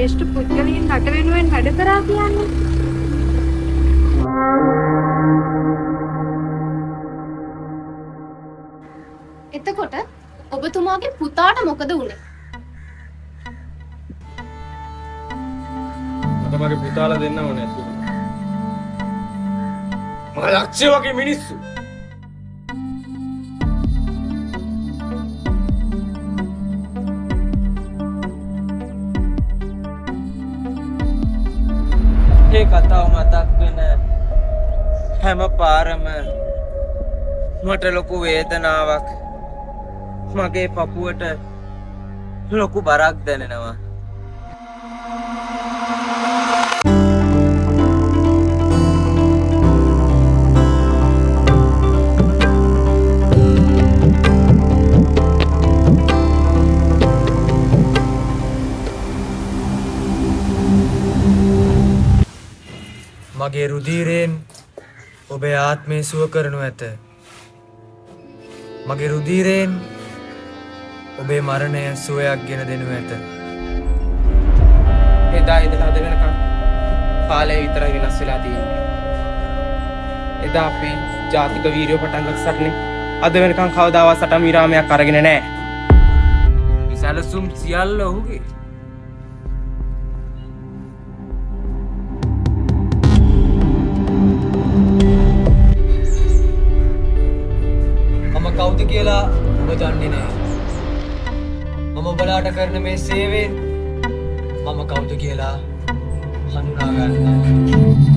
ශ්‍රේෂ්ඨ පුද්ගලයන් රට වෙනුවෙන් වැඩ කරා කියන්නේ. එතකොට ඔබතුමාගේ පුතාට මොකද වුනේ? මට මගේ පුතාලා දෙන්නම නැති වුණා. මම යක්ෂය වගේ මිනිස්සු. ඒ කතාව මතක් වෙන හැම පාරම මට ලොකු වේදනාවක් මගේ පපුවට ලොකු බරක් දැනෙනවා. මගේ රුධීරයෙන් ඔබේ ආත්මය සුව කරනු ඇත. මගේ රුධීරයෙන් ඔබේ මරණය සුවයක් ගෙන දෙනු ඇත. එදා ඉඳලා අද වෙනකම් කාලය විතරයි වෙනස් වෙලා තියෙන්නේ. එදා අපි ජාතික වීරිය පටන් ගත්ත සටනේ අද වෙනකම් කවදාවත් සටන් විරාමයක් අරගෙන නැහැ. සැලසුම් සියල්ල ඔහුගේ. මම කවුද කියලා ඔබ දන්නේ නැහැ. මම ඔබලාට කරන මේ සේවයෙන් මම කවුද කියලා හඳුනා ගන්න.